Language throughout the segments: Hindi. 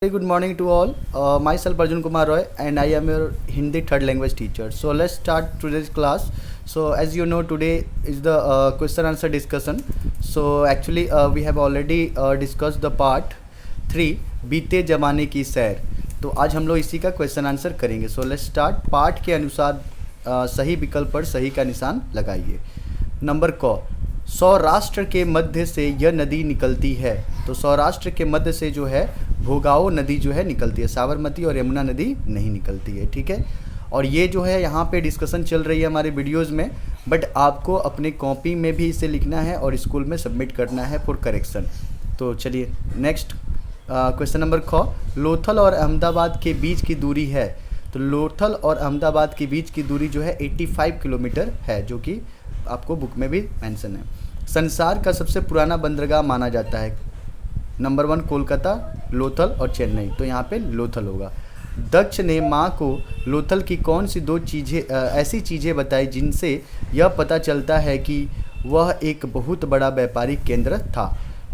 Very good morning to all. Myself Arjun Kumar Roy and I am your Hindi third language teacher. So let's start today's class. So as you know, today is the question answer discussion. So actually we have already discussed the part 3 बीते जमाने की सैर. तो आज हम लोग इसी का क्वेश्चन आंसर करेंगे. So let's start. पाठ के अनुसार सही विकल्प पर सही का निशान लगाइए. नंबर क, सौराष्ट्र के मध्य से यह नदी निकलती है. तो सौराष्ट्र के मध्य से जो है भोगाओ नदी जो है निकलती है. साबरमती और यमुना नदी नहीं निकलती है. ठीक है. और ये जो है यहाँ पे डिस्कशन चल रही है हमारे वीडियोज़ में, बट आपको अपने कॉपी में भी इसे लिखना है और स्कूल में सबमिट करना है फॉर करेक्शन. तो चलिए नेक्स्ट क्वेश्चन नंबर ख, लोथल और अहमदाबाद के बीच की दूरी है. तो लोथल और अहमदाबाद के बीच की दूरी जो है 85 किलोमीटर है, जो कि आपको बुक में भी मेंशन है. संसार का सबसे पुराना बंदरगाह माना जाता है. नंबर 1 कोलकाता, लोथल और चेन्नई. तो यहाँ पे लोथल होगा. दक्ष ने माँ को लोथल की कौन सी दो चीज़ें ऐसी चीज़ें बताई जिनसे यह पता चलता है कि वह एक बहुत बड़ा व्यापारिक केंद्र था.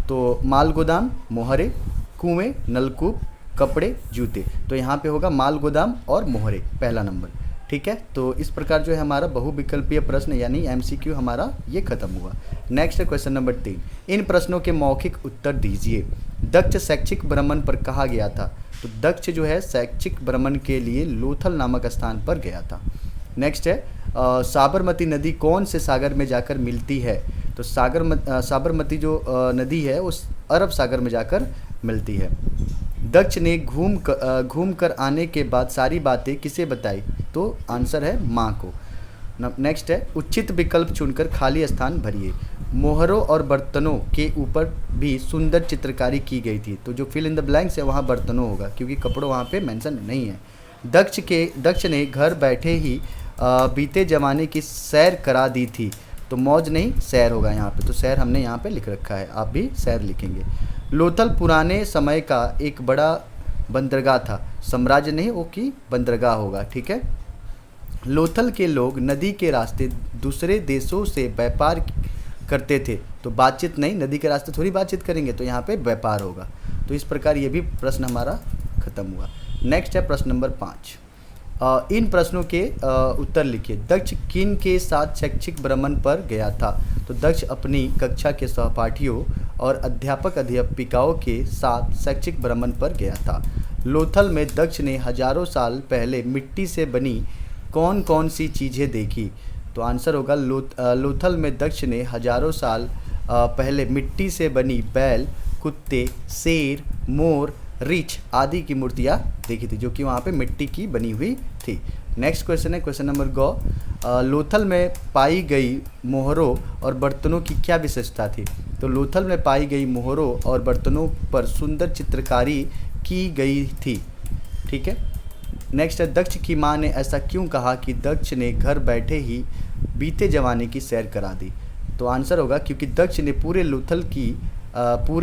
तो माल गोदाम, मोहरे, कुएं, नलकूप, कपड़े, जूते. तो यहाँ पे होगा माल गोदाम और मोहरे, पहला नंबर. ठीक है. तो इस प्रकार जो है हमारा बहुविकल्पीय प्रश्न यानी एमसीक्यू हमारा ये खत्म हुआ. नेक्स्ट है क्वेश्चन नंबर 3. इन प्रश्नों के मौखिक उत्तर दीजिए. दक्ष शैक्षिक भ्रमण पर कहाँ गया था. तो दक्ष जो है शैक्षिक भ्रमण के लिए लोथल नामक स्थान पर गया था. नेक्स्ट है साबरमती नदी कौन से सागर में जाकर मिलती है. तो साबरमती जो नदी है उस अरब सागर में जाकर मिलती है. दक्ष ने घूम कर आने के बाद सारी बातें किसे बताई. तो आंसर है माँ को. नेक्स्ट है उचित विकल्प चुनकर खाली स्थान भरिए. मोहरों और बर्तनों के ऊपर भी सुंदर चित्रकारी की गई थी. तो जो फिल इन द ब्लैंक्स है वहाँ बर्तनों होगा, क्योंकि कपड़ों वहाँ पे मेंशन नहीं है. दक्ष ने घर बैठे ही बीते ज़माने की सैर करा दी थी. तो मौज नहीं सैर होगा यहाँ पे. तो सैर हमने यहाँ पे लिख रखा है, आप भी सैर लिखेंगे. लोथल पुराने समय का एक बड़ा बंदरगाह था. साम्राज्य नहीं, वो की बंदरगाह होगा. ठीक है. लोथल के लोग नदी के रास्ते दूसरे देशों से व्यापार करते थे. तो बातचीत नहीं, नदी के रास्ते थोड़ी बातचीत करेंगे, तो यहाँ पे व्यापार होगा. तो इस प्रकार ये भी प्रश्न हमारा खत्म हुआ. नेक्स्ट है प्रश्न नंबर 5. इन प्रश्नों के उत्तर लिखिए. दक्ष किन के साथ शैक्षिक भ्रमण पर गया था. तो दक्ष अपनी कक्षा के सहपाठियों और अध्यापक अध्यापिकाओं के साथ शैक्षिक भ्रमण पर गया था. लोथल में दक्ष ने हजारों साल पहले मिट्टी से बनी कौन कौन सी चीज़ें देखी. तो आंसर होगा लोथल में दक्ष ने हजारों साल पहले मिट्टी से बनी बैल, कुत्ते, शेर, मोर, रीछ आदि की मूर्तियाँ देखी थी, जो कि वहाँ पे मिट्टी की बनी हुई थी. नेक्स्ट क्वेश्चन है क्वेश्चन नंबर ग. लोथल में पाई गई मोहरों और बर्तनों की क्या विशेषता थी. तो लोथल में पाई गई मोहरों और बर्तनों पर सुंदर चित्रकारी की गई थी. ठीक है. नेक्स्ट है दक्ष की माँ ने ऐसा क्यों कहा कि दक्ष ने घर बैठे ही बीते जमाने की सैर करा दी. तो आंसर होगा क्योंकि दक्ष ने पूरे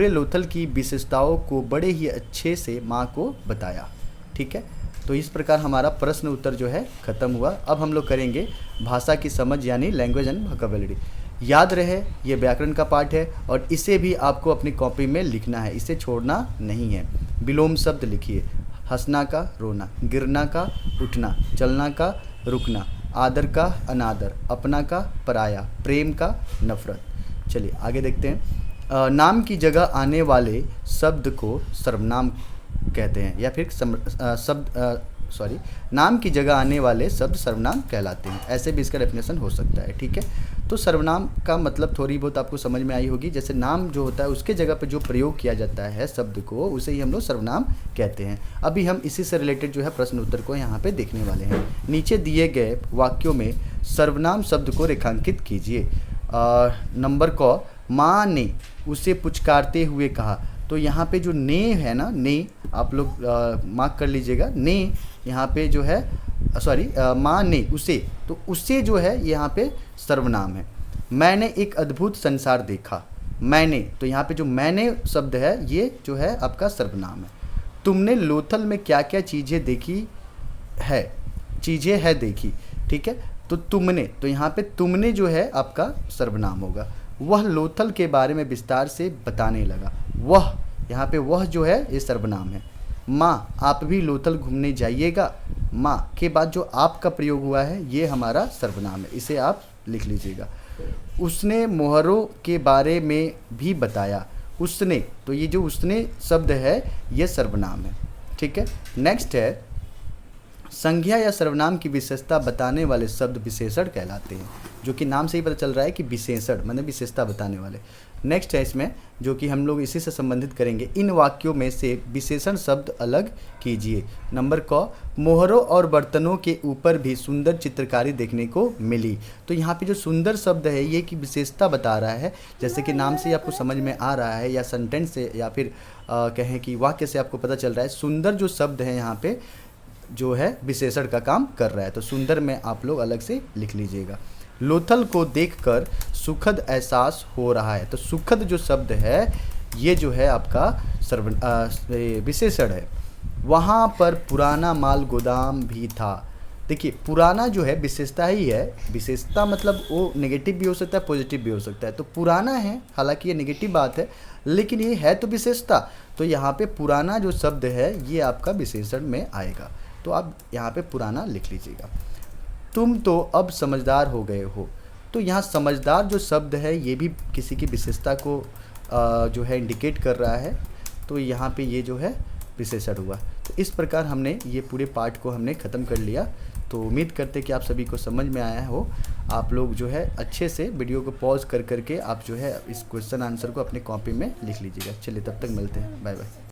लोथल की विशेषताओं को बड़े ही अच्छे से माँ को बताया. ठीक है. तो इस प्रकार हमारा प्रश्न उत्तर जो है ख़त्म हुआ. अब हम लोग करेंगे भाषा की समझ यानी लैंग्वेज एंड वोकैबुलरी. याद रहे ये व्याकरण का पाठ है और इसे भी आपको अपनी कॉपी में लिखना है, इसे छोड़ना नहीं है. विलोम शब्द लिखिए. हंसना का रोना, गिरना का उठना, चलना का रुकना, आदर का अनादर, अपना का पराया, प्रेम का नफरत. चलिए आगे देखते हैं. नाम की जगह आने वाले शब्द को सर्वनाम कहते हैं या फिर नाम की जगह आने वाले शब्द सर्वनाम कहलाते हैं. ऐसे भी इसका डेफिनेशन हो सकता है. ठीक है. तो सर्वनाम का मतलब थोड़ी बहुत आपको समझ में आई होगी. जैसे नाम जो होता है उसके जगह पर जो प्रयोग किया जाता है शब्द को, उसे ही हम लोग सर्वनाम कहते हैं. अभी हम इसी से रिलेटेड जो है प्रश्न उत्तर को यहाँ पे देखने वाले हैं. नीचे दिए गए वाक्यों में सर्वनाम शब्द को रेखांकित कीजिए. नंबर क, माँ ने उसे पुचकारते हुए कहा. तो यहाँ पे जो ने है ना, ने आप लोग मार्क कर लीजिएगा. ने यहाँ पे जो है माँ ने उसे, तो उसे जो है यहाँ पे सर्वनाम है. मैंने एक अद्भुत संसार देखा. मैंने, तो यहाँ पे जो मैंने शब्द है ये जो है आपका सर्वनाम है. तुमने लोथल में क्या क्या चीज़ें देखी. ठीक है. तो तुमने, तो यहाँ पे तुमने जो है आपका सर्वनाम होगा. वह लोथल के बारे में विस्तार से बताने लगा. वह, यहाँ पे वह जो है ये सर्वनाम है. माँ आप भी लोथल घूमने जाइएगा। माँ के बाद जो आप का प्रयोग हुआ है ये हमारा सर्वनाम है, इसे आप लिख लीजिएगा। उसने मोहरों के बारे में भी बताया। उसने, तो ये जो उसने शब्द है ये सर्वनाम है, ठीक है। नेक्स्ट है, संज्ञा या सर्वनाम की विशेषता बताने वाले शब्द विशेषण कहलाते हैं, जो कि नाम से ही पता चल रहा है कि विशेषण मतलब विशेषता बताने वाले। नेक्स्ट है इसमें, जो कि हम लोग इसी से संबंधित करेंगे, इन वाक्यों में से विशेषण शब्द अलग कीजिए। नंबर क, मोहरों और बर्तनों के ऊपर भी सुंदर चित्रकारी देखने को मिली। तो यहाँ पे जो सुंदर शब्द है ये की विशेषता बता रहा है, जैसे कि नाम से ही आपको समझ में आ रहा है, या सेंटेंस से या फिर कहें कि वाक्य से आपको पता चल रहा है। सुंदर जो शब्द है यहाँ पे जो है विशेषण का काम कर रहा है, तो सुंदर में आप लोग अलग से लिख लीजिएगा। लोथल को देखकर सुखद एहसास हो रहा है, तो सुखद जो शब्द है ये जो है आपका विशेषण है। वहाँ पर पुराना माल गोदाम भी था। देखिए पुराना जो है विशेषता ही है, विशेषता मतलब वो नेगेटिव भी हो सकता है पॉजिटिव भी हो सकता है। तो पुराना है, हालांकि ये नेगेटिव बात है लेकिन ये है तो विशेषता, तो यहाँ पे पुराना जो शब्द है ये आपका विशेषण में आएगा, तो आप यहाँ पे पुराना लिख लीजिएगा। तुम तो अब समझदार हो गए हो, तो यहाँ समझदार जो शब्द है ये भी किसी की विशेषता को जो है इंडिकेट कर रहा है, तो यहाँ पे ये जो है विशेषण हुआ। तो इस प्रकार हमने ये पूरे पार्ट को हमने ख़त्म कर लिया। तो उम्मीद करते कि आप सभी को समझ में आया हो। आप लोग जो है अच्छे से वीडियो को पॉज कर करके आप जो है इस क्वेश्चन आंसर को अपने कॉपी में लिख लीजिएगा। चलिए तब तक मिलते हैं, बाय बाय।